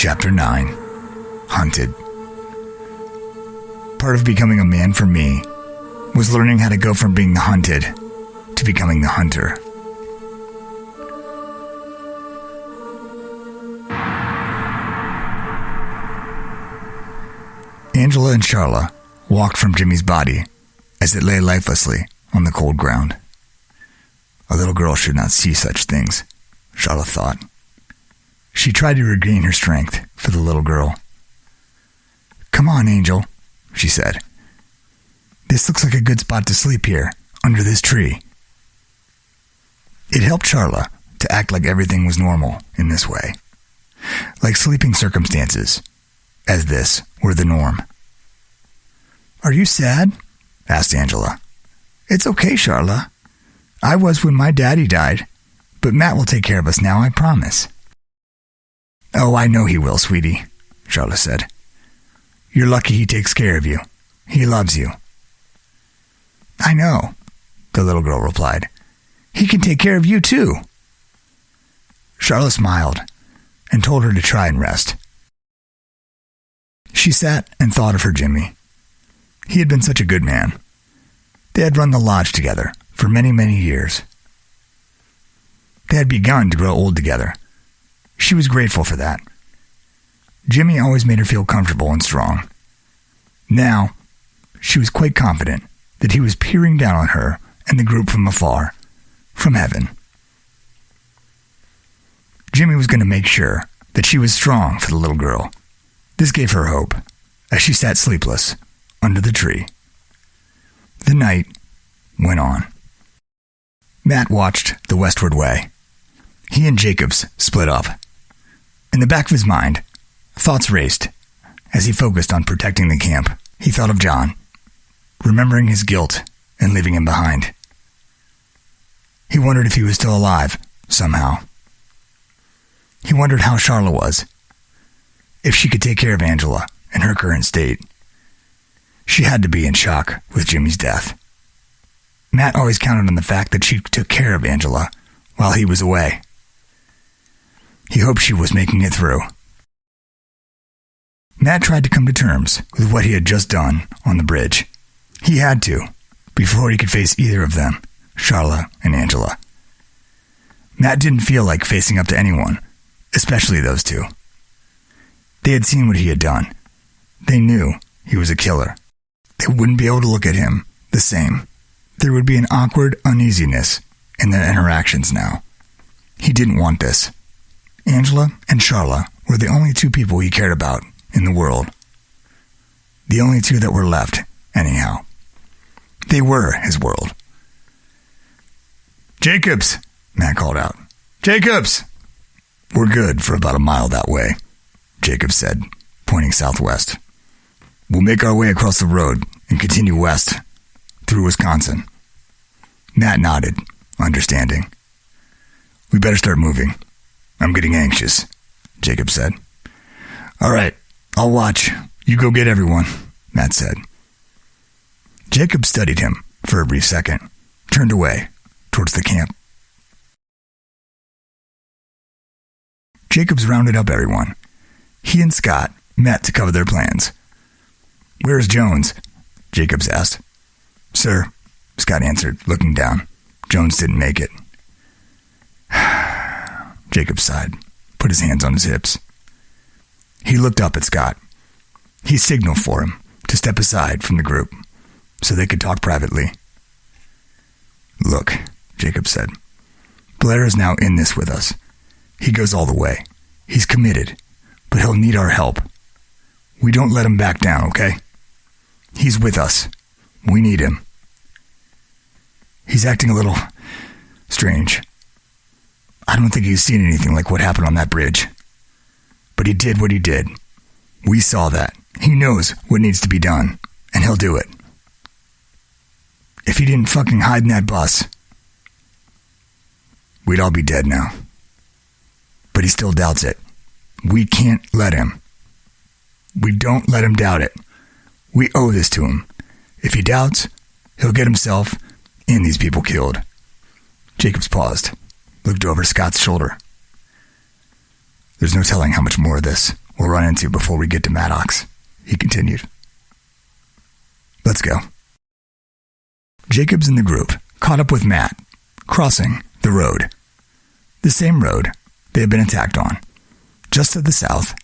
Chapter 9. Hunted. Part of becoming a man for me was learning how to go from being the hunted to becoming the hunter. Angela and Charla walked from Jimmy's body as it lay lifelessly on the cold ground. A little girl should not see such things, Charla thought. She tried to regain her strength for the little girl. "Come on, Angel," she said. "This looks like a good spot to sleep here, under this tree." It helped Charla to act like everything was normal in this way, like sleeping circumstances, as this were the norm. "Are you sad?" asked Angela. "It's okay, Charla. I was when my daddy died, but Matt will take care of us now, I promise." "Oh, I know he will, sweetie," Charla said. "You're lucky he takes care of you. He loves you." "I know," the little girl replied. "He can take care of you, too." Charla smiled and told her to try and rest. She sat and thought of her Jimmy. He had been such a good man. They had run the lodge together for many, many years. They had begun to grow old together. She was grateful for that. Jimmy always made her feel comfortable and strong. Now, she was quite confident that he was peering down on her and the group from afar, from heaven. Jimmy was going to make sure that she was strong for the little girl. This gave her hope as she sat sleepless under the tree. The night went on. Matt watched the westward way. He and Jacobs split up. In the back of his mind, thoughts raced as he focused on protecting the camp. He thought of John, remembering his guilt and leaving him behind. He wondered if he was still alive, somehow. He wondered how Charla was, if she could take care of Angela in her current state. She had to be in shock with Jimmy's death. Matt always counted on the fact that she took care of Angela while he was away. He hoped she was making it through. Matt tried to come to terms with what he had just done on the bridge. He had to, before he could face either of them, Charla and Angela. Matt didn't feel like facing up to anyone, especially those two. They had seen what he had done. They knew he was a killer. They wouldn't be able to look at him the same. There would be an awkward uneasiness in their interactions now. He didn't want this. Angela and Charla were the only two people he cared about in the world. The only two that were left, anyhow. They were his world. "Jacobs!" Matt called out. "Jacobs!" "We're good for about a mile that way," Jacobs said, pointing southwest. "We'll make our way across the road and continue west through Wisconsin." Matt nodded, understanding. "We better start moving. I'm getting anxious," Jacob said. "All right, I'll watch. You go get everyone," Matt said. Jacob studied him for a brief second, turned away towards the camp. Jacobs rounded up everyone. He and Scott met to cover their plans. "Where's Jones?" Jacobs asked. "Sir," Scott answered, looking down. "Jones didn't make it." Jacob sighed, put his hands on his hips. He looked up at Scott. He signaled for him to step aside from the group so they could talk privately. "Look," Jacob said, "Blair is now in this with us. He goes all the way. He's committed, but he'll need our help. We don't let him back down, okay? He's with us. We need him. He's acting a little strange. I don't think he's seen anything like what happened on that bridge. But he did what he did. We saw that. He knows what needs to be done, and he'll do it. If he didn't fucking hide in that bus, we'd all be dead now. But he still doubts it. We can't let him. We don't let him doubt it. We owe this to him. If he doubts, he'll get himself and these people killed." Jacobs paused, looked over Scott's shoulder. "There's no telling how much more of this we'll run into before we get to Maddox," he continued. "Let's go." Jacobs and the group caught up with Matt, crossing the road. The same road they had been attacked on. Just to the south,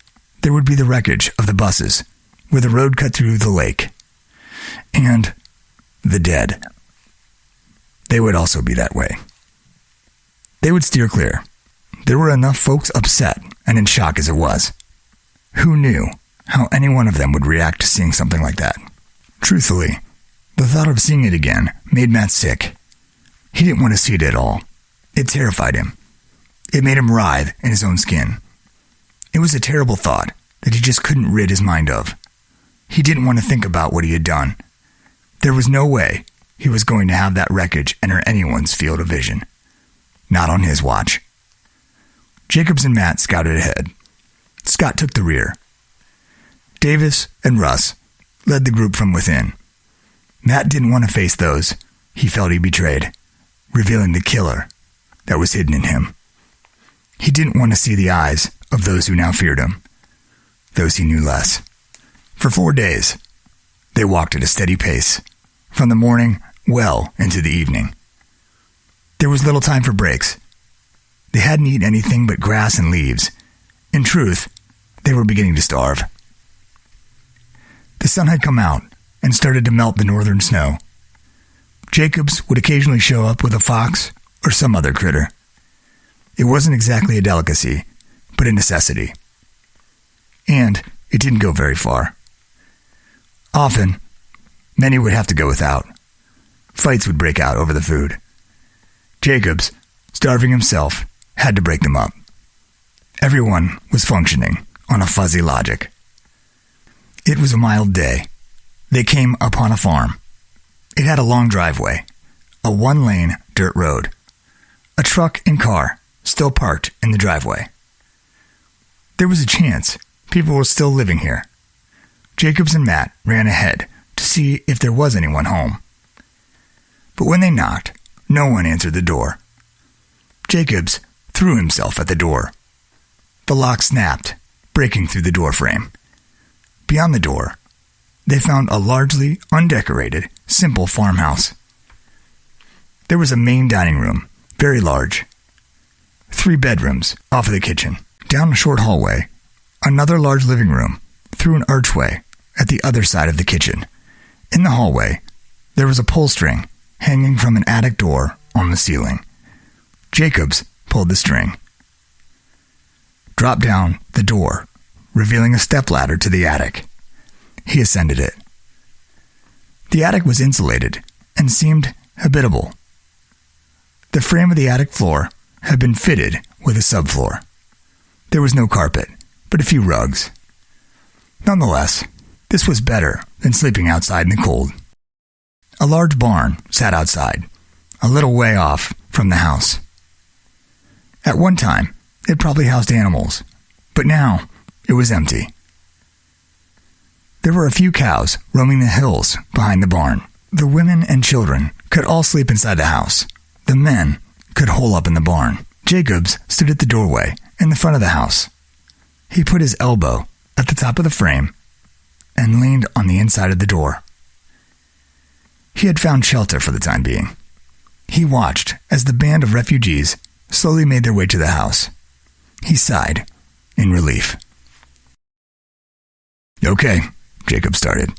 there would be the wreckage of the buses, where the road cut through the lake. And the dead. They would also be that way. They would steer clear. There were enough folks upset and in shock as it was. Who knew how any one of them would react to seeing something like that? Truthfully, the thought of seeing it again made Matt sick. He didn't want to see it at all. It terrified him. It made him writhe in his own skin. It was a terrible thought that he just couldn't rid his mind of. He didn't want to think about what he had done. There was no way he was going to have that wreckage enter anyone's field of vision. Not on his watch. Jacobs and Matt scouted ahead. Scott took the rear. Davis and Russ led the group from within. Matt didn't want to face those he felt he betrayed, revealing the killer that was hidden in him. He didn't want to see the eyes of those who now feared him, those he knew less. For 4 days, they walked at a steady pace, from the morning well into the evening. There was little time for breaks. They hadn't eaten anything but grass and leaves. In truth, they were beginning to starve. The sun had come out and started to melt the northern snow. Jacobs would occasionally show up with a fox or some other critter. It wasn't exactly a delicacy, but a necessity. And it didn't go very far. Often, many would have to go without. Fights would break out over the food. Jacobs, starving himself, had to break them up. Everyone was functioning on a fuzzy logic. It was a mild day. They came upon a farm. It had a long driveway, a one-lane dirt road. A truck and car still parked in the driveway. There was a chance people were still living here. Jacobs and Matt ran ahead to see if there was anyone home. But when they knocked, no one answered the door. Jacobs threw himself at the door. The lock snapped, breaking through the doorframe. Beyond the door, they found a largely undecorated, simple farmhouse. There was a main dining room, very large. 3 bedrooms off of the kitchen. Down a short hallway, another large living room, through an archway at the other side of the kitchen. In the hallway, there was a pull string hanging from an attic door on the ceiling. Jacobs pulled the string. Dropped down the door, revealing a stepladder to the attic. He ascended it. The attic was insulated and seemed habitable. The frame of the attic floor had been fitted with a subfloor. There was no carpet, but a few rugs. Nonetheless, this was better than sleeping outside in the cold. A large barn sat outside, a little way off from the house. At one time, it probably housed animals, but now it was empty. There were a few cows roaming the hills behind the barn. The women and children could all sleep inside the house. The men could hole up in the barn. Jacobs stood at the doorway in the front of the house. He put his elbow at the top of the frame and leaned on the inside of the door. He had found shelter for the time being. He watched as the band of refugees slowly made their way to the house. He sighed in relief. "Okay," Jacob started.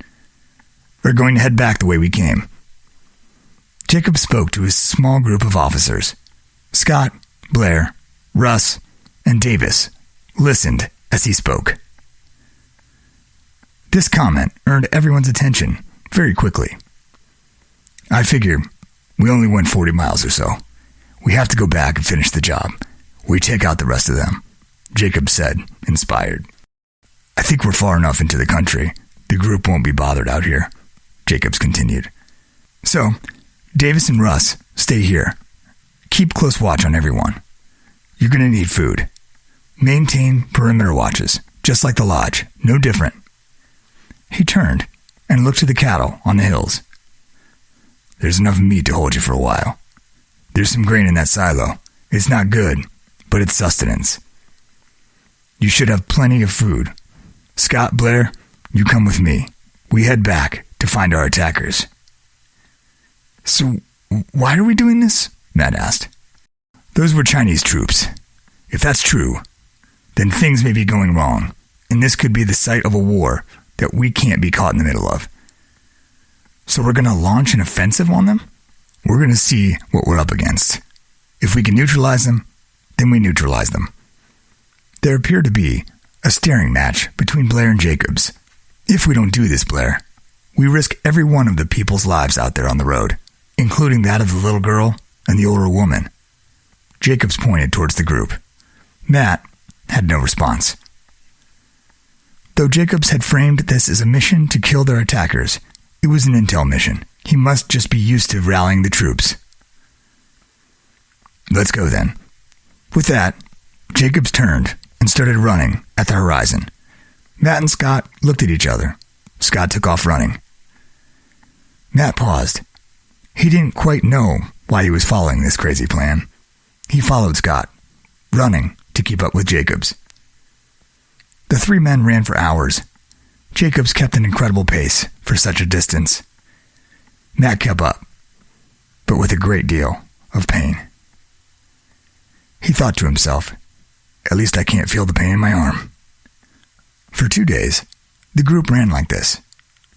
"We're going to head back the way we came." Jacob spoke to his small group of officers. Scott, Blair, Russ, and Davis listened as he spoke. This comment earned everyone's attention very quickly. "I figure we only went 40 miles or so. We have to go back and finish the job. We take out the rest of them," Jacob said, inspired. "I think we're far enough into the country. The group won't be bothered out here," Jacobs continued. "So, Davis and Russ, stay here. Keep close watch on everyone. You're going to need food. Maintain perimeter watches, just like the lodge, no different." He turned and looked to the cattle on the hills. "There's enough meat to hold you for a while. There's some grain in that silo. It's not good, but it's sustenance. You should have plenty of food Scott, Blair, you come with me. We head back to find our attackers. So, why are we doing this? Matt asked. Those were Chinese troops. If that's true, then things may be going wrong, and this could be the site of a war that we can't be caught in the middle of. So we're going to launch an offensive on them? We're going to see what we're up against. If we can neutralize them, then we neutralize them. There appeared to be a staring match between Blair and Jacobs. If we don't do this, Blair, we risk every one of the people's lives out there on the road, including that of the little girl and the older woman. Jacobs pointed towards the group. Matt had no response. Though Jacobs had framed this as a mission to kill their attackers, it was an intel mission. He must just be used to rallying the troops. Let's go then. With that, Jacobs turned and started running at the horizon. Matt and Scott looked at each other. Scott took off running. Matt paused. He didn't quite know why he was following this crazy plan. He followed Scott, running to keep up with Jacobs. The three men ran for hours. Jacobs kept an incredible pace for such a distance. Matt kept up, but with a great deal of pain. He thought to himself, at least I can't feel the pain in my arm. For 2 days, the group ran like this.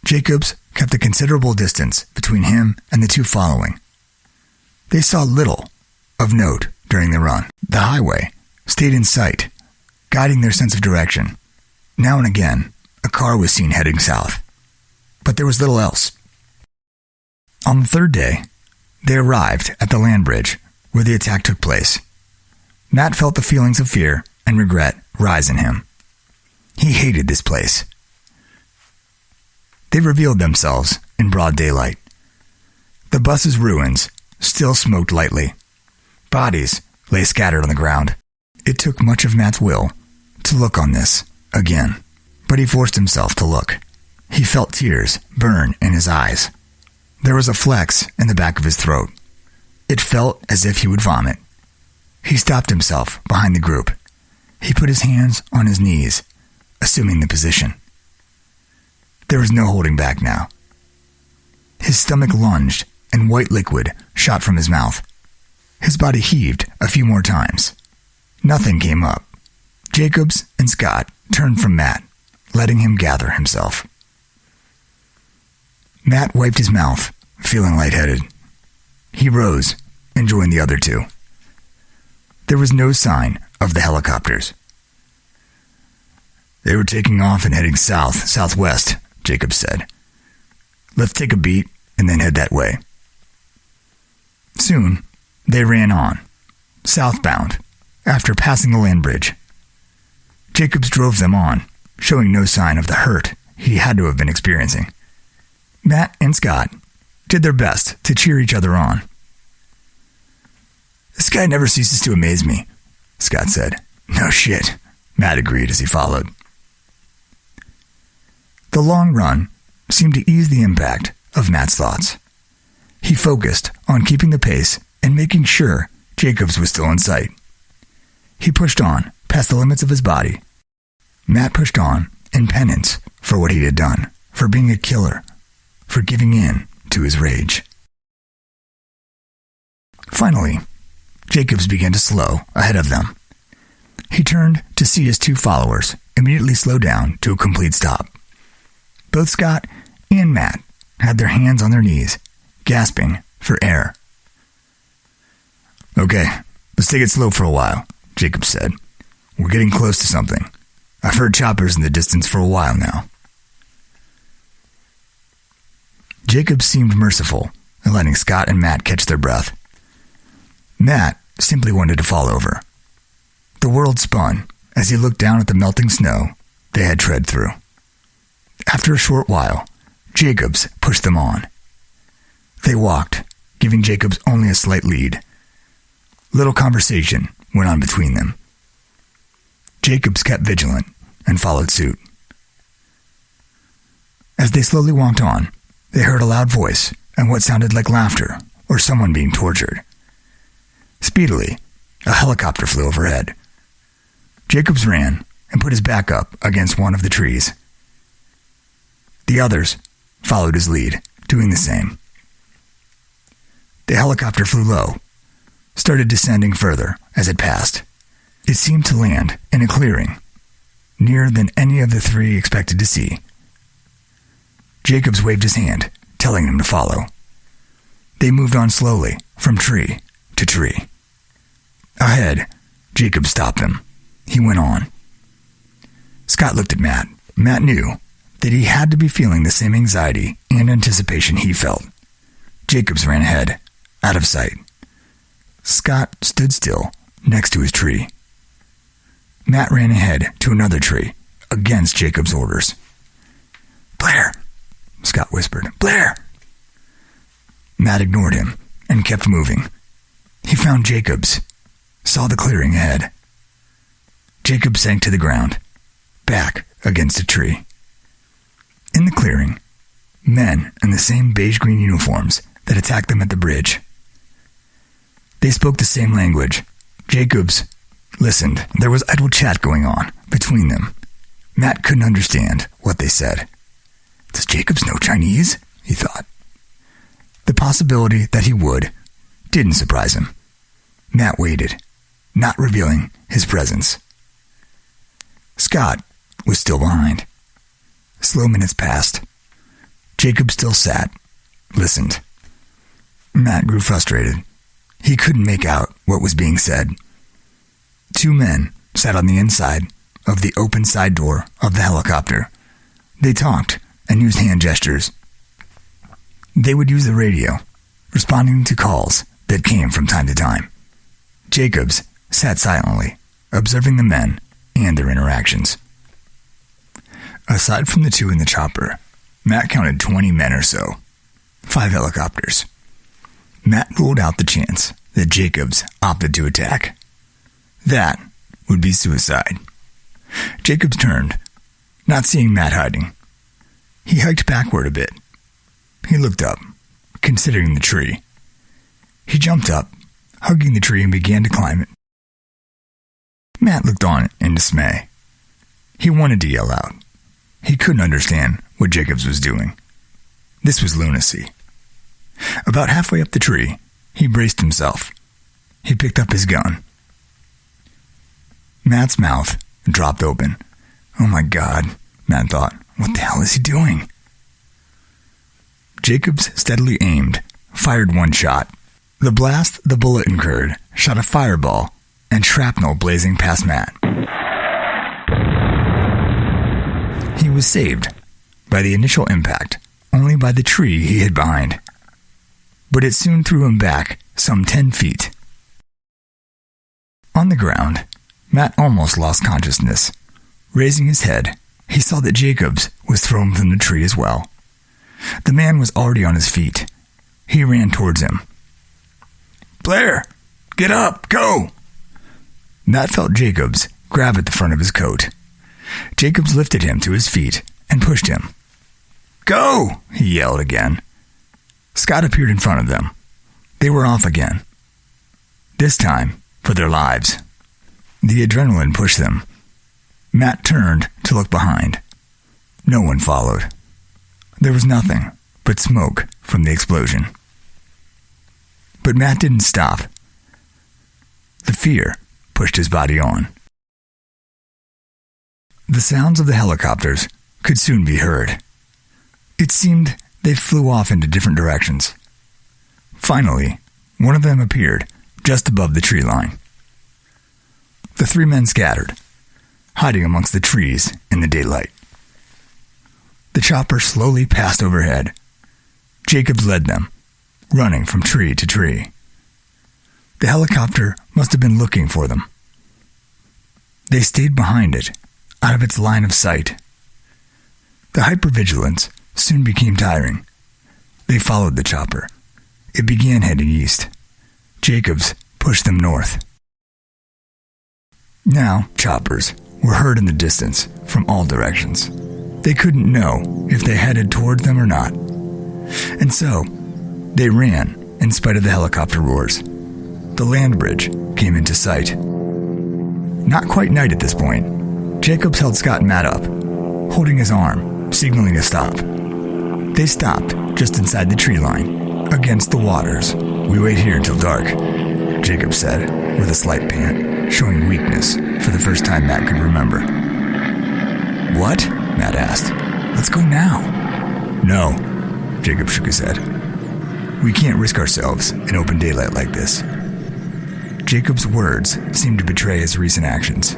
Jacobs kept a considerable distance between him and the two following. They saw little of note during the run. The highway stayed in sight, guiding their sense of direction. Now and again, a car was seen heading south, but there was little else. On the third day, they arrived at the land bridge where the attack took place. Matt felt the feelings of fear and regret rise in him. He hated this place. They revealed themselves in broad daylight. The bus's ruins still smoked lightly. Bodies lay scattered on the ground. It took much of Matt's will to look on this again, but he forced himself to look. He felt tears burn in his eyes. There was a flex in the back of his throat. It felt as if he would vomit. He stopped himself behind the group. He put his hands on his knees, assuming the position. There was no holding back now. His stomach lunged, and white liquid shot from his mouth. His body heaved a few more times. Nothing came up. Jacobs and Scott turned from Matt, letting him gather himself. Matt wiped his mouth, feeling lightheaded. He rose and joined the other two. There was no sign of the helicopters. They were taking off and heading southwest, Jacobs said. Let's take a beat and then head that way. Soon, they ran on, southbound, after passing the land bridge. Jacobs drove them on, showing no sign of the hurt he had to have been experiencing. Matt and Scott did their best to cheer each other on. This guy never ceases to amaze me, Scott said. No shit, Matt agreed as he followed. The long run seemed to ease the impact of Matt's thoughts. He focused on keeping the pace and making sure Jacobs was still in sight. He pushed on past the limits of his body. Matt pushed on in penance for what he had done, for being a killer, for giving in to his rage. Finally, Jacobs began to slow ahead of them. He turned to see his two followers immediately slow down to a complete stop. Both Scott and Matt had their hands on their knees, gasping for air. Okay, let's take it slow for a while, Jacobs said. We're getting close to something. I've heard choppers in the distance for a while now. Jacobs seemed merciful in letting Scott and Matt catch their breath. Matt simply wanted to fall over. The world spun as he looked down at the melting snow they had tread through. After a short while, Jacobs pushed them on. They walked, giving Jacobs only a slight lead. Little conversation went on between them. Jacobs kept vigilant and followed suit. As they slowly walked on, they heard a loud voice and what sounded like laughter or someone being tortured. Speedily, a helicopter flew overhead. Jacobs ran, and put his back up against one of the trees. The others followed his lead, doing the same. The helicopter flew low, started descending further as it passed. It seemed to land in a clearing, nearer than any of the three expected to see. Jacobs waved his hand, telling them to follow. They moved on slowly, from tree to tree. Ahead, Jacobs stopped them. He went on. Scott looked at Matt. Matt knew that he had to be feeling the same anxiety and anticipation he felt. Jacobs ran ahead, out of sight. Scott stood still, next to his tree. Matt ran ahead to another tree, against Jacobs' orders. "Blair," Scott whispered. "Blair!" Matt ignored him and kept moving. He found Jacobs, saw the clearing ahead. Jacobs sank to the ground, back against a tree. In the clearing, men in the same beige-green uniforms that attacked them at the bridge. They spoke the same language. Jacobs listened. There was idle chat going on between them. Matt couldn't understand what they said. Does Jacobs know Chinese? He thought. The possibility that he would didn't surprise him. Matt waited, not revealing his presence. Scott was still behind. Slow minutes passed. Jacob still sat, listened. Matt grew frustrated. He couldn't make out what was being said. Two men sat on the inside of the open side door of the helicopter. They talked and used hand gestures. They would use the radio, responding to calls that came from time to time. Jacobs sat silently, observing the men and their interactions. Aside from the two in the chopper, Matt counted 20 men or so, 5 helicopters. Matt ruled out the chance that Jacobs opted to attack. That would be suicide. Jacobs turned, not seeing Matt hiding. He hiked backward a bit. He looked up, considering the tree. He jumped up, hugging the tree, and began to climb it. Matt looked on in dismay. He wanted to yell out. He couldn't understand what Jacobs was doing. This was lunacy. About halfway up the tree, he braced himself. He picked up his gun. Matt's mouth dropped open. Oh my God, Matt thought. What the hell is he doing? Jacobs steadily aimed, fired one shot. The blast the bullet incurred shot a fireball and shrapnel blazing past Matt. He was saved by the initial impact only by the tree he hid behind, but it soon threw him back some 10 feet. On the ground, Matt almost lost consciousness. Raising his head, he saw that Jacobs was thrown from the tree as well. The man was already on his feet. He ran towards him. "Blair, get up, go!" Matt felt Jacobs grab at the front of his coat. Jacobs lifted him to his feet and pushed him. "Go!" he yelled again. Scott appeared in front of them. They were off again. This time, for their lives. The adrenaline pushed them. Matt turned to look behind. No one followed. There was nothing but smoke from the explosion. But Matt didn't stop. The fear pushed his body on. The sounds of the helicopters could soon be heard. It seemed they flew off into different directions. Finally, one of them appeared just above the tree line. The 3 men scattered, hiding amongst the trees in the daylight. The chopper slowly passed overhead. Jacobs led them, running from tree to tree. The helicopter must have been looking for them. They stayed behind it, out of its line of sight. The hypervigilance soon became tiring. They followed the chopper. It began heading east. Jacobs pushed them north. Now, choppers were heard in the distance from all directions. They couldn't know if they headed toward them or not. And so, they ran in spite of the helicopter roars. The land bridge came into sight. Not quite night at this point. Jacobs held Scott and Matt up, holding his arm, signaling to stop. They stopped just inside the tree line, against the waters. "We wait here until dark," Jacobs said, with a slight pant, showing weakness for the first time Matt could remember. "What?" Matt asked. "Let's go now." "No," Jacob shook his head. "We can't risk ourselves in open daylight like this." Jacob's words seemed to betray his recent actions.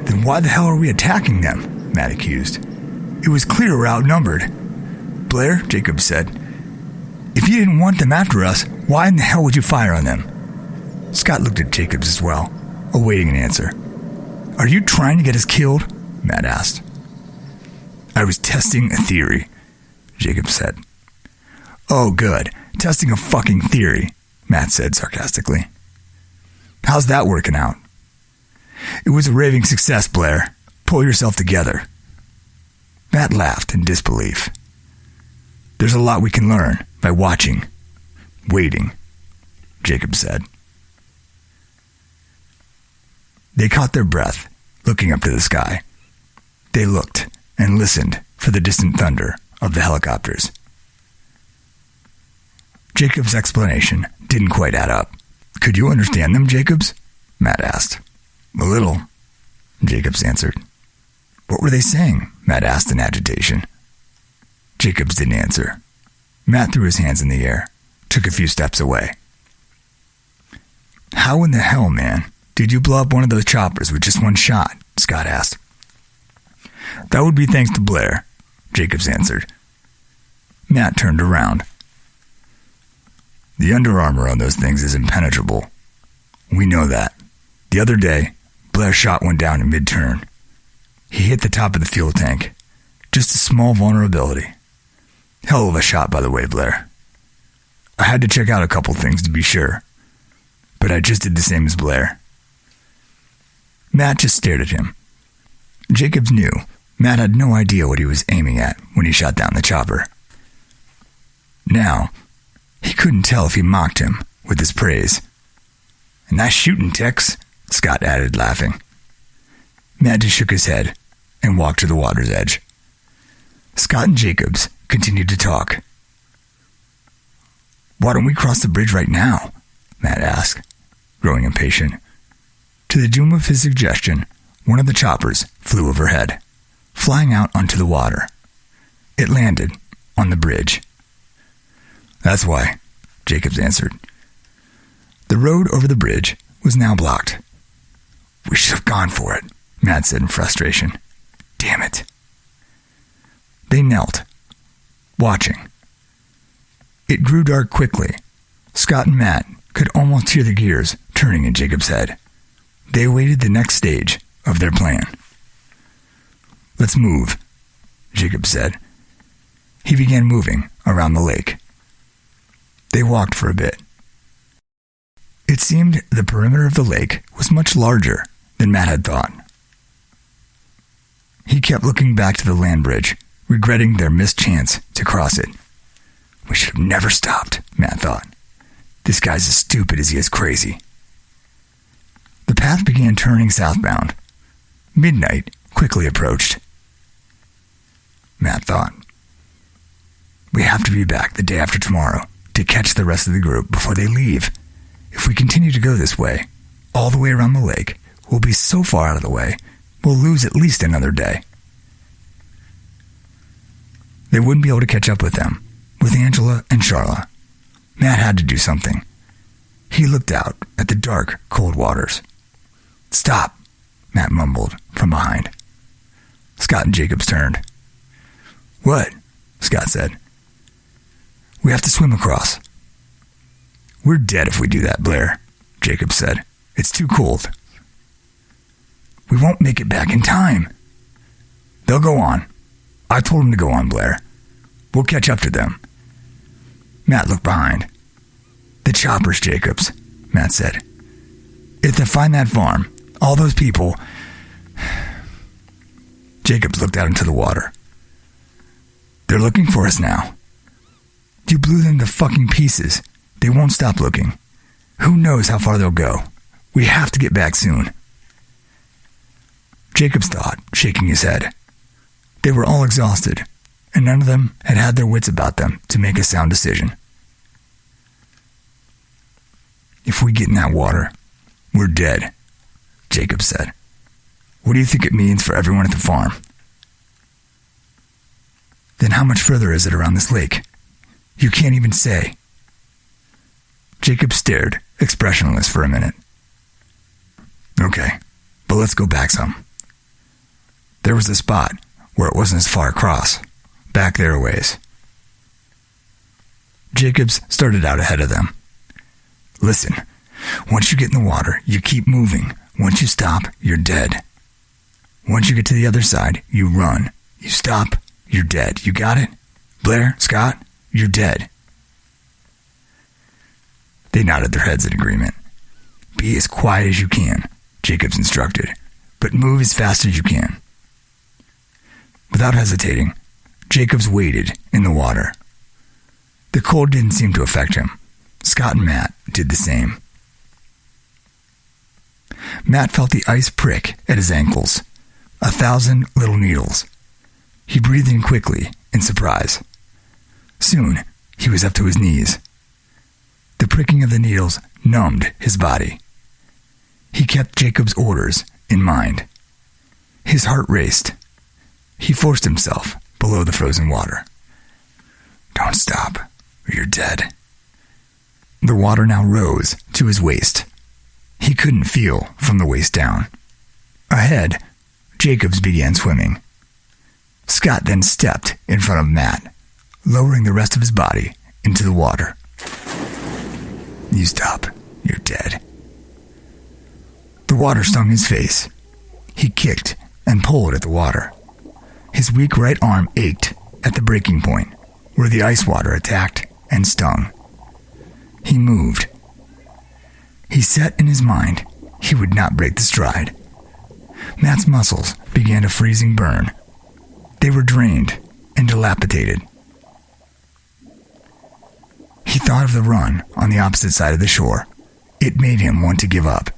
"Then why the hell are we attacking them?" Matt accused. "It was clear we're outnumbered." "Blair," Jacob said, "if you didn't want them after us, why in the hell would you fire on them?" Scott looked at Jacobs as well, awaiting an answer. "Are you trying to get us killed?" Matt asked. "I was testing a theory," Jacob said. "Oh, good. Testing a fucking theory," Matt said sarcastically. "How's that working out?" "It was a raving success, Blair. Pull yourself together." Matt laughed in disbelief. "There's a lot we can learn by watching, waiting," Jacob said. They caught their breath, looking up to the sky. They looked and listened for the distant thunder of the helicopters. Jacob's explanation didn't quite add up. "Could you understand them, Jacobs?" Matt asked. "A little," Jacobs answered. "What were they saying?" Matt asked in agitation. Jacobs didn't answer. Matt threw his hands in the air, took a few steps away. "How in the hell, man, did you blow up one of those choppers with just one shot?" Scott asked. "That would be thanks to Blair," Jacobs answered. Matt turned around. "The Under Armour on those things is impenetrable. We know that. The other day, Blair's shot went down in mid-turn. He hit the top of the fuel tank. Just a small vulnerability. Hell of a shot, by the way, Blair. I had to check out a couple things to be sure, but I just did the same as Blair." Matt just stared at him. Jacobs knew Matt had no idea what he was aiming at when he shot down the chopper. Now, he couldn't tell if he mocked him with his praise. "Nice shooting, Tex," Scott added, laughing. Matt just shook his head and walked to the water's edge. Scott and Jacobs continued to talk. "Why don't we cross the bridge right now?" Matt asked, growing impatient. To the doom of his suggestion, one of the choppers flew overhead, flying out onto the water. It landed on the bridge. "That's why," Jacobs answered. The road over the bridge was now blocked. "We should have gone for it," Matt said in frustration. "Damn it." They knelt, watching. It grew dark quickly. Scott and Matt could almost hear the gears turning in Jacob's head. They awaited the next stage of their plan. "Let's move," Jacob said. He began moving around the lake. They walked for a bit. It seemed the perimeter of the lake was much larger than Matt had thought. He kept looking back to the land bridge, regretting their missed chance to cross it. "We should have never stopped," Matt thought. "This guy's as stupid as he is crazy." The path began turning southbound. Midnight quickly approached. Matt thought, "We have to be back the day after tomorrow to catch the rest of the group before they leave. If we continue to go this way, all the way around the lake, we'll be so far out of the way, we'll lose at least another day." They wouldn't be able to catch up with them, with Angela and Charla. Matt had to do something. He looked out at the dark, cold waters. "Stop," Matt mumbled from behind. Scott and Jacobs turned. "What?" Scott said. "We have to swim across." "We're dead if we do that, Blair," Jacobs said. "It's too cold." "We won't make it back in time." "They'll go on. I told them to go on, Blair. We'll catch up to them." Matt looked behind. "The choppers, Jacobs," Matt said. "If they find that farm, all those people..." Jacobs looked out into the water. "They're looking for us now." "You blew them to fucking pieces. They won't stop looking. Who knows how far they'll go. We have to get back soon." Jacobs thought, shaking his head. They were all exhausted, and none of them had had their wits about them to make a sound decision. If we get in that water, we're dead, Jacob said. What do you think it means for everyone at the farm? Then how much further is it around this lake? You can't even say. Jacob stared, expressionless for a minute. Okay, but let's go back some. There was a spot where it wasn't as far across, back there a ways. Jacobs started out ahead of them. Listen, once you get in the water, you keep moving. Once you stop, you're dead. Once you get to the other side, you run. You stop, you're dead. You got it? Blair, Scott, you're dead. They nodded their heads in agreement. Be as quiet as you can, Jacobs instructed, but move as fast as you can. Without hesitating, Jacobs waded in the water. The cold didn't seem to affect him. Scott and Matt did the same. Matt felt the ice prick at his ankles, 1,000 little needles. He breathed in quickly, in surprise. Soon, he was up to his knees. The pricking of the needles numbed his body. He kept Jacob's orders in mind. His heart raced. He forced himself below the frozen water. Don't stop, or you're dead. The water now rose to his waist. He couldn't feel from the waist down. Ahead, Jacobs began swimming. Scott then stepped in front of Matt, lowering the rest of his body into the water. You stop, you're dead. The water stung his face. He kicked and pulled at the water. His weak right arm ached at the breaking point, where the ice water attacked and stung. He moved. He set in his mind he would not break the stride. Matt's muscles began a freezing burn. They were drained and dilapidated. He thought of the run on the opposite side of the shore. It made him want to give up.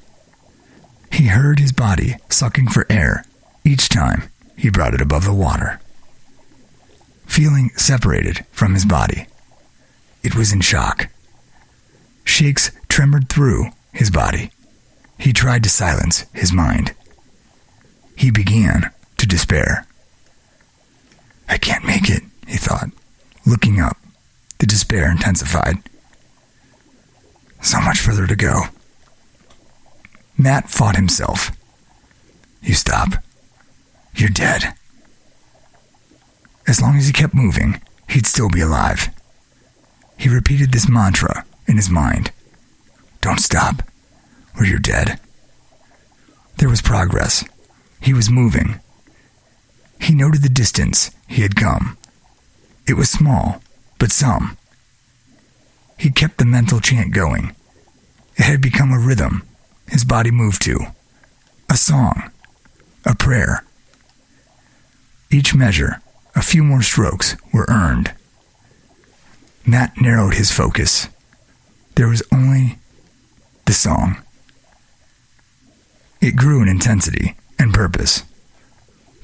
He heard his body sucking for air each time he brought it above the water. Feeling separated from his body, it was in shock. Shakes tremored through his body. He tried to silence his mind. He began to despair. I can't make it, he thought. Looking up, the despair intensified. So much further to go. Matt fought himself. You stop. You're dead. As long as he kept moving, he'd still be alive. He repeated this mantra in his mind. Don't stop, or you're dead. There was progress. He was moving. He noted the distance he had come. It was small, but some. He kept the mental chant going. It had become a rhythm his body moved to. A song. A prayer. Each measure, a few more strokes, were earned. Matt narrowed his focus. There was only the song. It grew in intensity and purpose.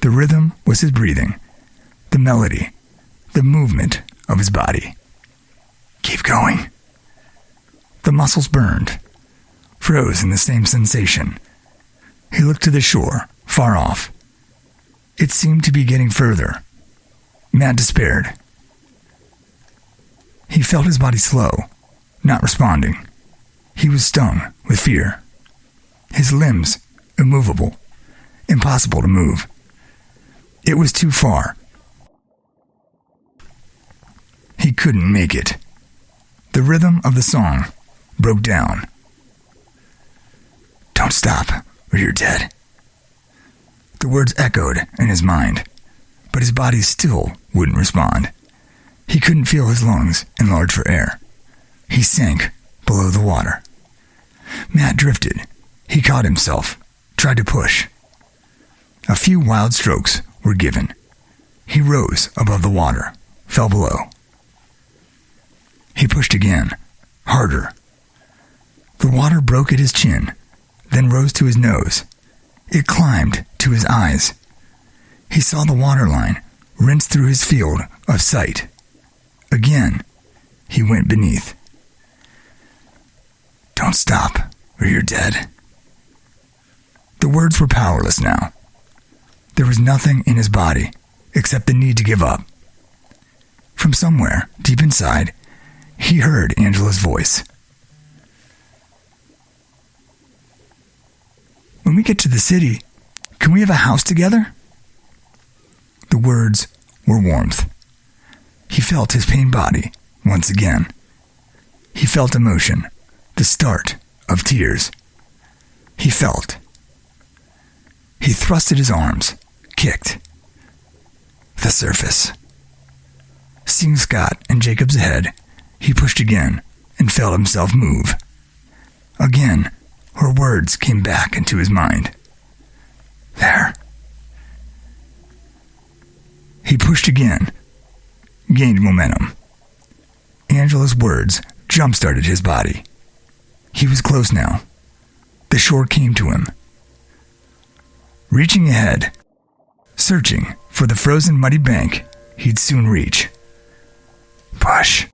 The rhythm was his breathing, the melody, the movement of his body. Keep going. The muscles burned, froze in the same sensation. He looked to the shore, far off. It seemed to be getting further. Matt despaired. He felt his body slow, not responding. He was stung with fear. His limbs immovable, impossible to move. It was too far. He couldn't make it. The rhythm of the song broke down. Don't stop, or you're dead. The words echoed in his mind, but his body still wouldn't respond. He couldn't feel his lungs enlarge for air. He sank below the water. Matt drifted. He caught himself, tried to push. A few wild strokes were given. He rose above the water, fell below. He pushed again, harder. The water broke at his chin, then rose to his nose. It climbed to his eyes. He saw the water line rinse through his field of sight. Again, he went beneath. "Don't stop, or you're dead." The words were powerless now. There was nothing in his body except the need to give up. From somewhere, deep inside, he heard Angela's voice. "When we get to the city, can we have a house together?" The words were warmth. He felt his pain body once again. He felt emotion, the start of tears. He felt. He thrusted his arms, kicked. The surface. Seeing Scott and Jacobs ahead, he pushed again and felt himself move. Again, her words came back into his mind. There. He pushed again, gained momentum. Angela's words jump-started his body. He was close now. The shore came to him. Reaching ahead, searching for the frozen muddy bank he'd soon reach. Push.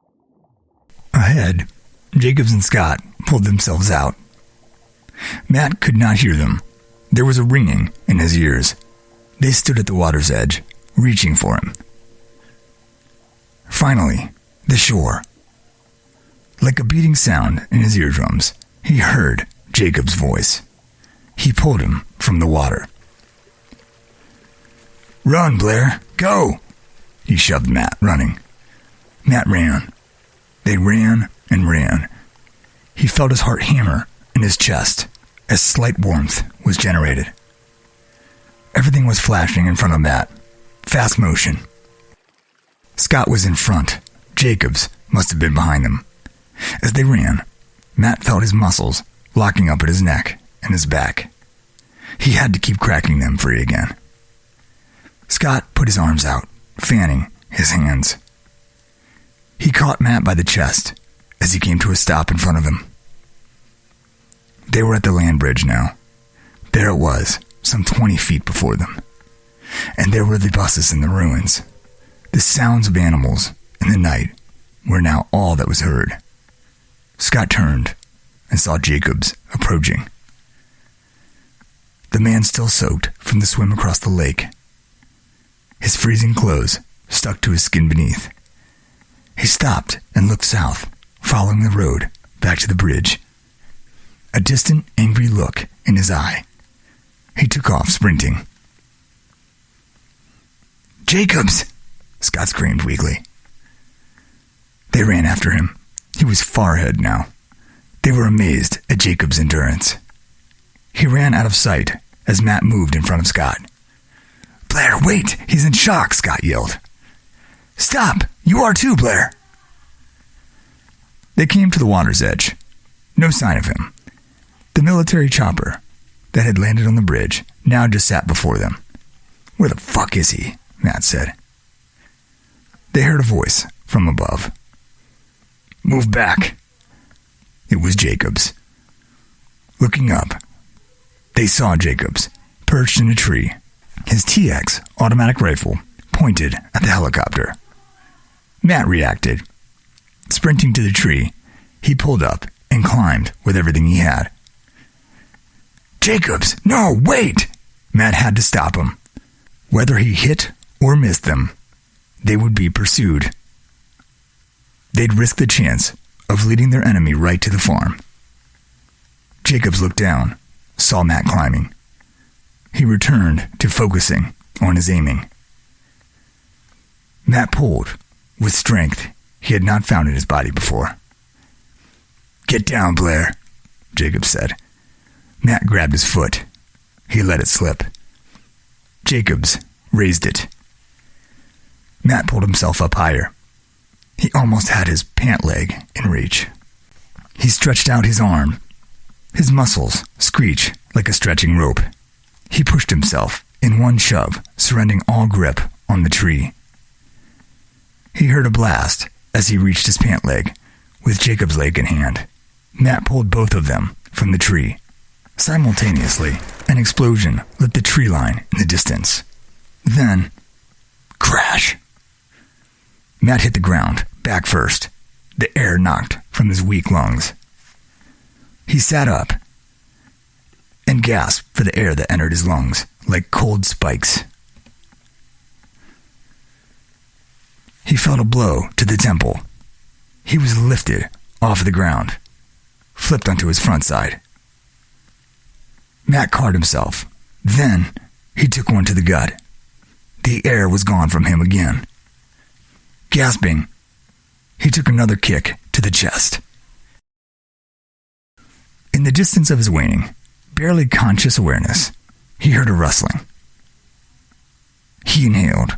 Ahead, Jacobs and Scott pulled themselves out. Matt could not hear them. There was a ringing in his ears. They stood at the water's edge, reaching for him. Finally, the shore. Like a beating sound in his eardrums, he heard Jacob's voice. He pulled him from the water. "Run, Blair! Go!" He shoved Matt, running. Matt ran. They ran and ran. He felt his heart hammer in his chest as slight warmth was generated. Everything was flashing in front of Matt. Fast motion. Scott was in front. Jacobs must have been behind them. As they ran, Matt felt his muscles locking up at his neck and his back. He had to keep cracking them free again. Scott put his arms out, fanning his hands. He caught Matt by the chest as he came to a stop in front of him. They were at the land bridge now. There it was, some 20 feet before them. And there were the buses in the ruins. The sounds of animals in the night were now all that was heard. Scott turned and saw Jacobs approaching. The man still soaked from the swim across the lake. His freezing clothes stuck to his skin beneath. He stopped and looked south, following the road back to the bridge. A distant, angry look in his eye. He took off, sprinting. "Jacobs!" Scott screamed weakly. They ran after him. He was far ahead now. They were amazed at Jacobs' endurance. He ran out of sight as Matt moved in front of Scott. "Blair, wait! He's in shock!" Scott yelled. "Stop! You are too, Blair!" They came to the water's edge. No sign of him. The military chopper that had landed on the bridge now just sat before them. "Where the fuck is he?" Matt said. They heard a voice from above. "Move back." It was Jacobs. Looking up, they saw Jacobs perched in a tree, his TX automatic rifle pointed at the helicopter. Matt reacted. Sprinting to the tree, he pulled up and climbed with everything he had. "Jacobs, no, wait!" Matt had to stop him. Whether he hit or missed them, they would be pursued. They'd risk the chance of leading their enemy right to the farm. Jacobs looked down, saw Matt climbing. He returned to focusing on his aiming. Matt pulled with strength he had not found in his body before. "Get down, Blair," Jacobs said. Matt grabbed his foot. He let it slip. Jacobs raised it. Matt pulled himself up higher. He almost had his pant leg in reach. He stretched out his arm. His muscles screech like a stretching rope. He pushed himself in one shove, surrendering all grip on the tree. He heard a blast as he reached his pant leg, with Jacob's leg in hand. Matt pulled both of them from the tree. Simultaneously, an explosion lit the tree line in the distance. Then, crash. Matt hit the ground, back first, the air knocked from his weak lungs. He sat up and gasped for the air that entered his lungs like cold spikes. He felt a blow to the temple. He was lifted off the ground, flipped onto his front side. Matt caught himself. Then he took one to the gut. The air was gone from him again. Gasping, he took another kick to the chest. In the distance of his waning, barely conscious awareness, he heard a rustling. He inhaled.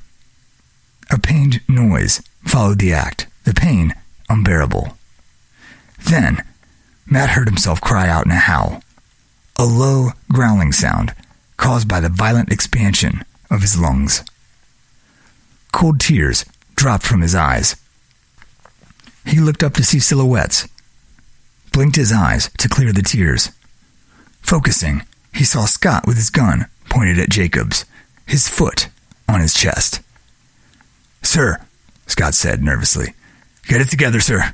A pained noise followed the act, the pain unbearable. Then, Matt heard himself cry out in a howl, a low, growling sound caused by the violent expansion of his lungs. Cold tears dropped from his eyes. He looked up to see silhouettes, blinked his eyes to clear the tears. Focusing, he saw Scott with his gun pointed at Jacobs, his foot on his chest. "Sir," Scott said nervously. "Get it together, sir."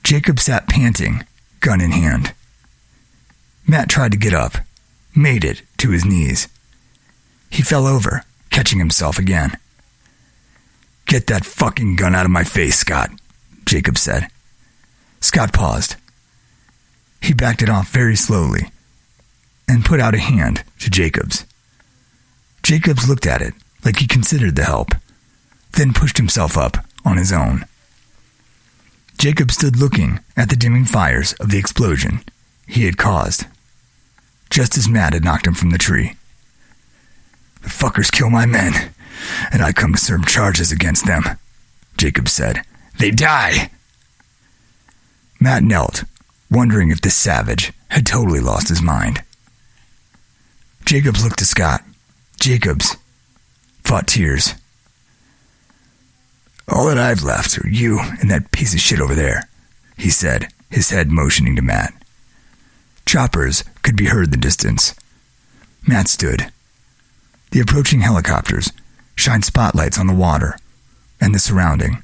Jacob sat panting, gun in hand. Matt tried to get up, made it to his knees. He fell over, catching himself again. "Get that fucking gun out of my face, Scott," Jacob said. Scott paused. He backed it off very slowly and put out a hand to Jacobs. Jacobs looked at it like he considered the help, then pushed himself up on his own. Jacob stood looking at the dimming fires of the explosion he had caused, just as Matt had knocked him from the tree. "The fuckers kill my men, and I come to serve charges against them," Jacob said. "They die!" Matt knelt, wondering if this savage had totally lost his mind. Jacobs looked to Scott. Jacobs fought tears. "All that I've left are you and that piece of shit over there," he said, his head motioning to Matt. Choppers could be heard in the distance. Matt stood. The approaching helicopters shined spotlights on the water and the surrounding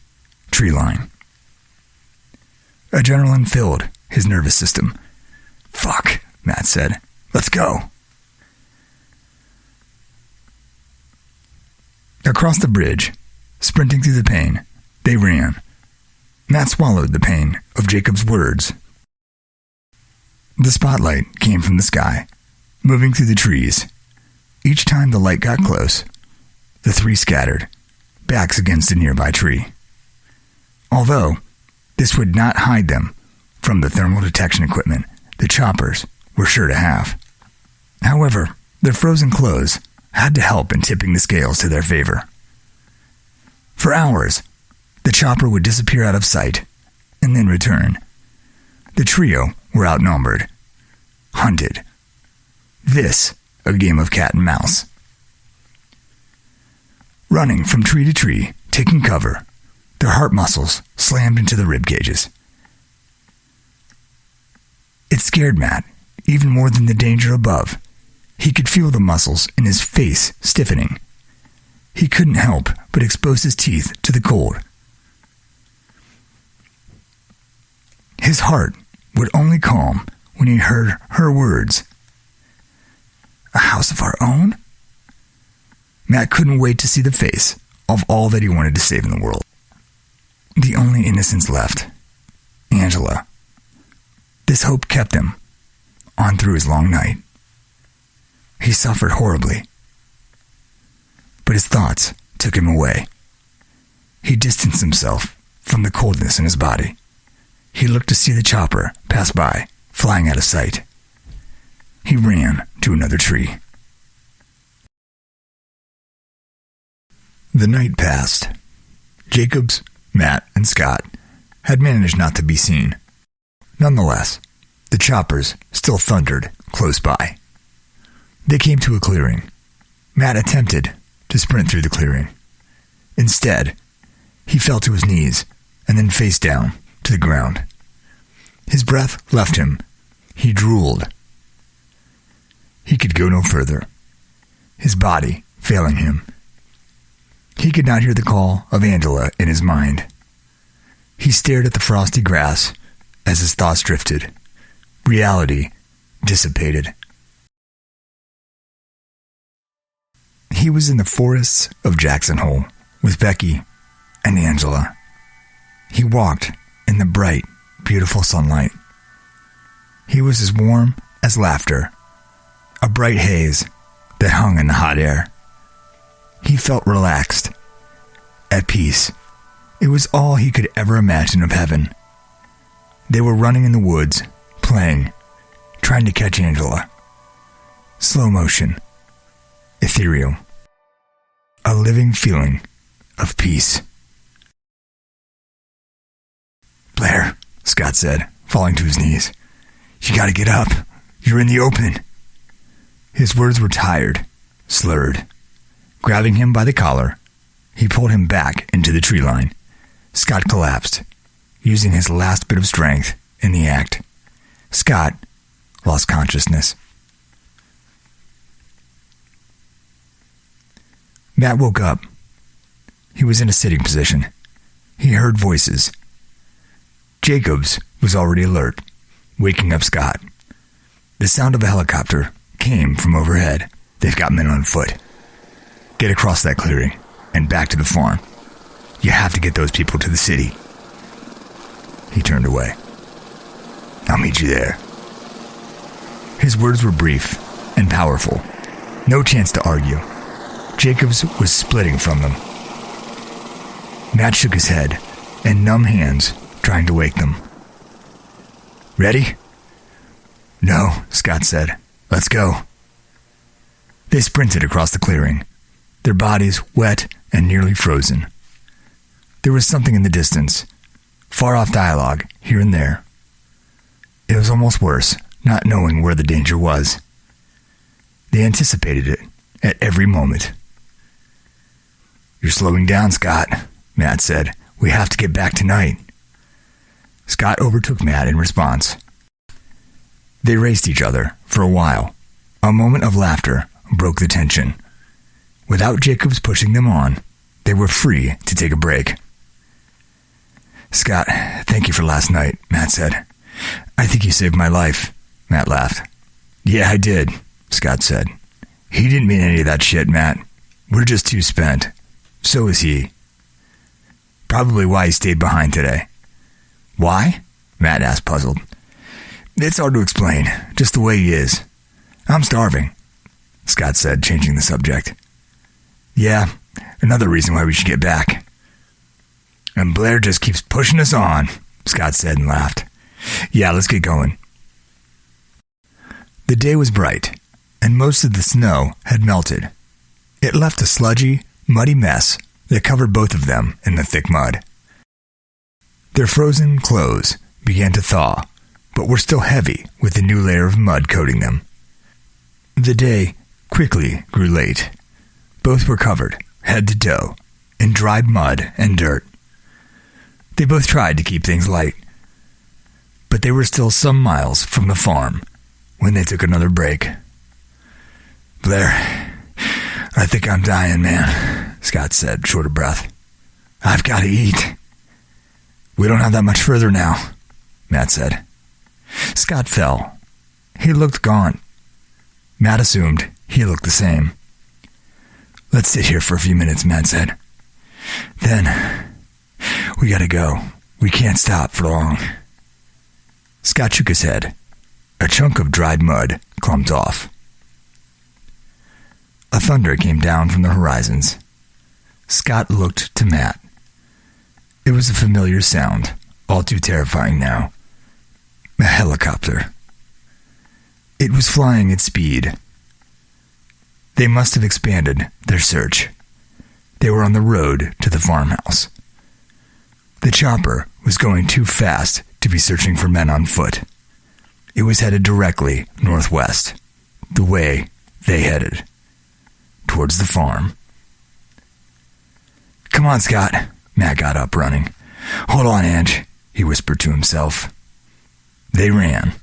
tree line. Adrenaline filled his nervous system. "Fuck," Matt said. "Let's go." Across the bridge, sprinting through the pain, they ran. Matt swallowed the pain of Jacob's words. The spotlight came from the sky, moving through the trees. Each time the light got close, the three scattered, backs against a nearby tree. Although this would not hide them from the thermal detection equipment the choppers were sure to have. However, their frozen clothes had to help in tipping the scales to their favor. For hours, the chopper would disappear out of sight and then return. The trio were outnumbered. Hunted. This, a game of cat and mouse. Running from tree to tree, taking cover, their heart muscles slammed into the rib cages. It scared Matt, even more than the danger above. He could feel the muscles in his face stiffening. He couldn't help but expose his teeth to the cold. His heart would only calm when he heard her words. "A house of our own?" Matt couldn't wait to see the face of all that he wanted to save in the world. The only innocence left. Angela. This hope kept him on through his long night. He suffered horribly, but his thoughts took him away. He distanced himself from the coldness in his body. He looked to see the chopper pass by, flying out of sight. He ran to another tree. The night passed. Jacobs, Matt, and Scott had managed not to be seen. Nonetheless, the choppers still thundered close by. They came to a clearing. Matt attempted to sprint through the clearing. Instead, he fell to his knees and then face down to the ground. His breath left him. He drooled He could go no further, his body failing him. He could not hear the call of Angela in his mind. He stared at the frosty grass as his thoughts drifted. Reality dissipated. He was in the forests of Jackson Hole with Becky and Angela. He walked in the bright, beautiful sunlight. He was as warm as laughter, a bright haze that hung in the hot air. He felt relaxed, at peace. It was all he could ever imagine of heaven. They were running in the woods, playing, trying to catch Angela. Slow motion, ethereal, a living feeling of peace. "Blair," Scott said, falling to his knees. "You gotta get up. You're in the open." His words were tired, slurred. Grabbing him by the collar, he pulled him back into the tree line. Scott collapsed, using his last bit of strength in the act. Scott lost consciousness. Matt woke up. He was in a sitting position. He heard voices. Jacobs was already alert, waking up Scott. The sound of a helicopter came from overhead. "They've got men on foot. Get across that clearing and back to the farm. You have to get those people to the city." He turned away. "I'll meet you there." His words were brief and powerful. No chance to argue. Jacobs was splitting from them. Matt shook his head and numb hands trying to wake them. "Ready?" "No," Scott said. "Let's go." They sprinted across the clearing, their bodies wet and nearly frozen. There was something in the distance, far-off dialogue here and there. It was almost worse, not knowing where the danger was. They anticipated it at every moment. "You're slowing down, Scott," Matt said. "We have to get back tonight." Scott overtook Matt in response. They raced each other for a while. A moment of laughter broke the tension. Without Jacobs pushing them on, they were free to take a break. "Scott, thank you for last night," Matt said. "I think you saved my life," Matt laughed. "Yeah, I did," Scott said. "He didn't mean any of that shit, Matt. We're just too spent. So is he. Probably why he stayed behind today." "Why?" Matt asked, puzzled. "It's hard to explain, just the way he is. I'm starving," Scott said, changing the subject. "Yeah, another reason why we should get back." "And Blair just keeps pushing us on," Scott said and laughed. "Yeah, let's get going." The day was bright, and most of the snow had melted. It left a sludgy, muddy mess that covered both of them in the thick mud. Their frozen clothes began to thaw, but were still heavy with the new layer of mud coating them. The day quickly grew late. Both were covered, head to toe, in dried mud and dirt. They both tried to keep things light, but they were still some miles from the farm when they took another break. "Blair, I think I'm dying, man," Scott said, short of breath. "I've got to eat." "We don't have that much further now," Matt said. Scott fell. He looked gaunt. Matt assumed he looked the same. "Let's sit here for a few minutes," Matt said. "Then, we gotta go. We can't stop for long." Scott shook his head. A chunk of dried mud clumped off. A thunder came down from the horizons. Scott looked to Matt. It was a familiar sound, all too terrifying now. A helicopter. It was flying at speed. They must have expanded their search. They were on the road to the farmhouse. The chopper was going too fast to be searching for men on foot. It was headed directly northwest, the way they headed, towards the farm. "Come on, Scott." Matt got up, running. "Hold on, Ange," he whispered to himself. They ran.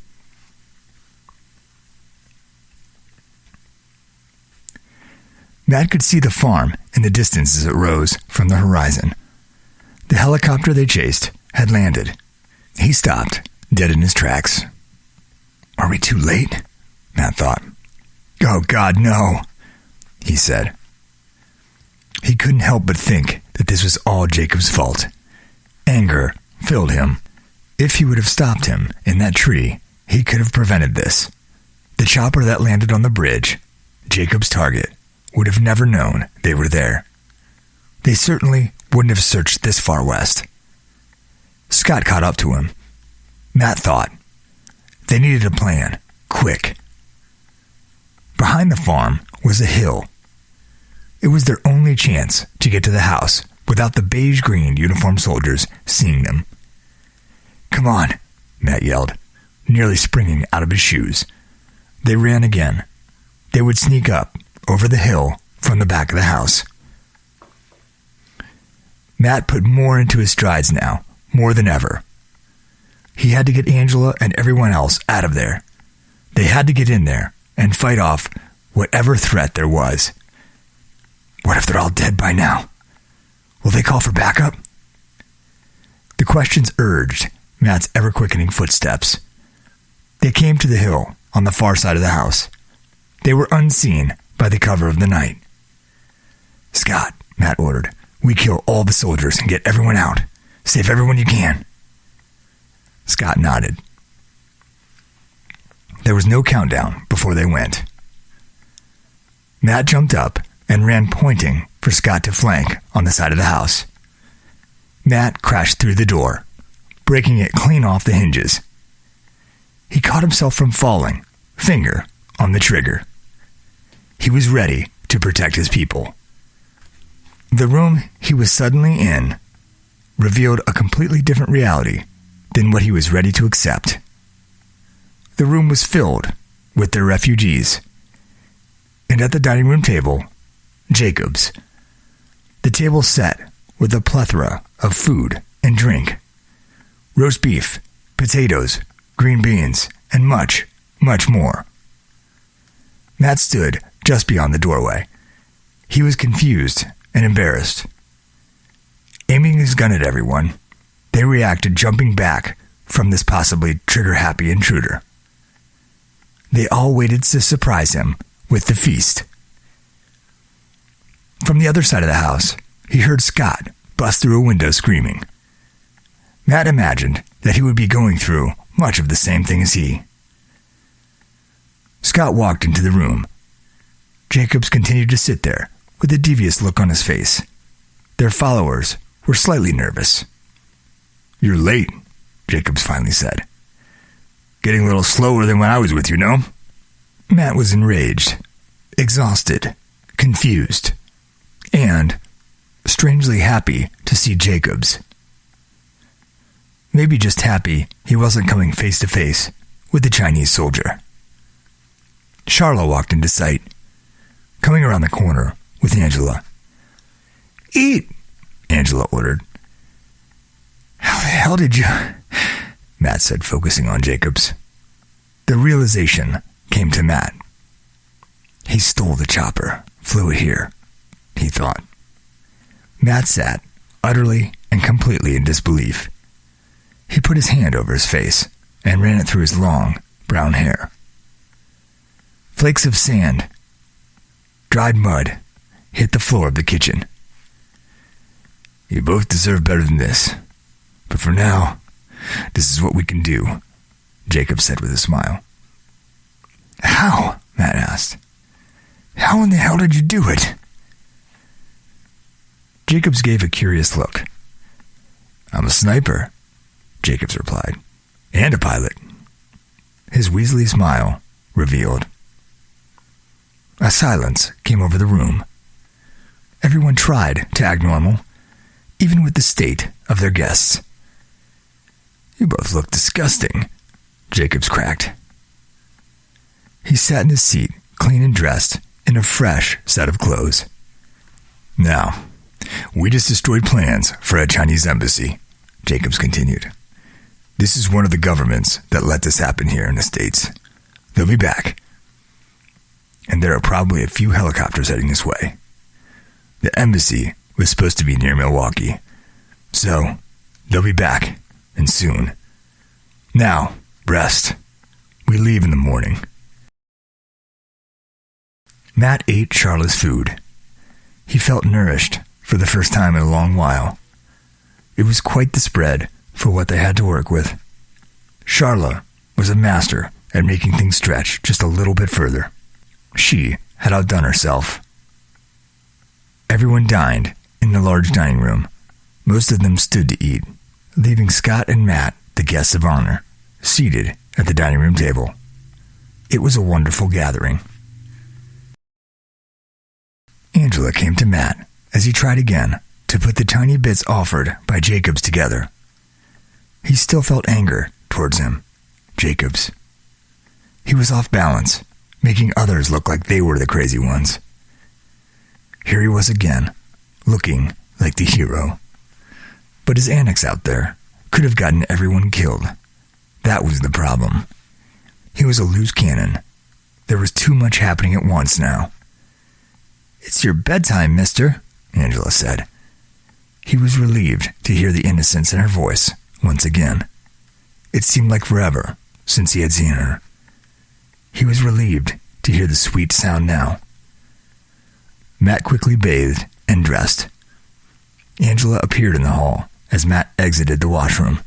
Matt could see the farm in the distance as it rose from the horizon. The helicopter they chased had landed. He stopped, dead in his tracks. Are we too late? Matt thought. Oh, God, no, he said. He couldn't help but think that this was all Jacob's fault. Anger filled him. If he would have stopped him in that tree, he could have prevented this. The chopper that landed on the bridge, Jacob's target, would have never known they were there. They certainly wouldn't have searched this far west. Scott caught up to him. Matt thought. They needed a plan, quick. Behind the farm was a hill. It was their only chance to get to the house without the beige-green uniformed soldiers seeing them. Come on, Matt yelled, nearly springing out of his shoes. They ran again. They would sneak up over the hill from the back of the house. Matt put more into his strides now, more than ever. He had to get Angela and everyone else out of there. They had to get in there and fight off whatever threat there was. What if they're all dead by now? Will they call for backup? The questions urged Matt's ever-quickening footsteps. They came to the hill on the far side of the house. They were unseen by the cover of the night. Scott, Matt ordered, we kill all the soldiers and get everyone out. Save everyone you can. Scott nodded. There was no countdown before they went. Matt jumped up and ran pointing for Scott to flank on the side of the house. Matt crashed through the door, breaking it clean off the hinges. He caught himself from falling, finger on the trigger. He was ready to protect his people. The room he was suddenly in revealed a completely different reality than what he was ready to accept. The room was filled with their refugees. And at the dining room table, Jacob's. The table set with a plethora of food and drink. Roast beef, potatoes, green beans, and much, much more. Matt stood just beyond the doorway. He was confused and embarrassed. Aiming his gun at everyone, they reacted, jumping back from this possibly trigger-happy intruder. They all waited to surprise him with the feast. From the other side of the house, he heard Scott bust through a window screaming. Matt imagined that he would be going through much of the same thing as he. Scott walked into the room. Jacobs continued to sit there with a devious look on his face. Their followers were slightly nervous. You're late, Jacobs finally said. Getting a little slower than when I was with you, no? Matt was enraged, exhausted, confused, and strangely happy to see Jacobs. Maybe just happy he wasn't coming face to face with the Chinese soldier. Charla walked into sight, coming around the corner with Angela. Eat, Angela ordered. How the hell did you... Matt said, focusing on Jacobs. The realization came to Matt. He stole the chopper, flew it here, he thought. Matt sat, utterly and completely in disbelief. He put his hand over his face and ran it through his long, brown hair. Flakes of sand, dried mud, hit the floor of the kitchen. You both deserve better than this. But for now, this is what we can do, Jacob said with a smile. How? Matt asked. How in the hell did you do it? Jacobs gave a curious look. I'm a sniper, Jacobs replied, and a pilot. His Weasley smile revealed. A silence came over the room. Everyone tried to act normal, even with the state of their guests. You both look disgusting, Jacobs cracked. He sat in his seat, clean and dressed, in a fresh set of clothes. Now, we just destroyed plans for a Chinese embassy, Jacobs continued. This is one of the governments that let this happen here in the States. They'll be back. and there are probably a few helicopters heading this way. The embassy was supposed to be near Milwaukee, so they'll be back, and soon. Now, rest. We leave in the morning. Matt ate Charla's food. He felt nourished for the first time in a long while. It was quite the spread for what they had to work with. Charla was a master at making things stretch just a little bit further. She had outdone herself. Everyone dined in the large dining room. Most of them stood to eat, leaving Scott and Matt, the guests of honor, seated at the dining room table. It was a wonderful gathering. Angela came to Matt as he tried again to put the tiny bits offered by Jacobs together. He still felt anger towards him, Jacobs. He was off balance, making others look like they were the crazy ones. Here he was again, looking like the hero. But his annex out there could have gotten everyone killed. That was the problem. He was a loose cannon. There was too much happening at once now. "It's your bedtime, mister," Angela said. He was relieved to hear the innocence in her voice once again. It seemed like forever since he had seen her. He was relieved to hear the sweet sound now. Matt quickly bathed and dressed. Angela appeared in the hall as Matt exited the washroom.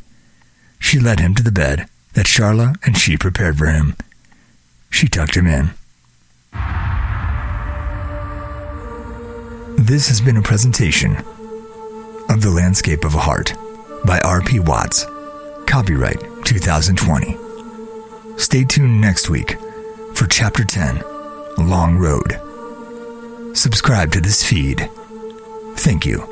She led him to the bed that Charla and she prepared for him. She tucked him in. This has been a presentation of The Landscape of a Heart by R.P. Watts. Copyright 2020. Stay tuned next week for Chapter 10, Long Road. Subscribe to this feed. Thank you.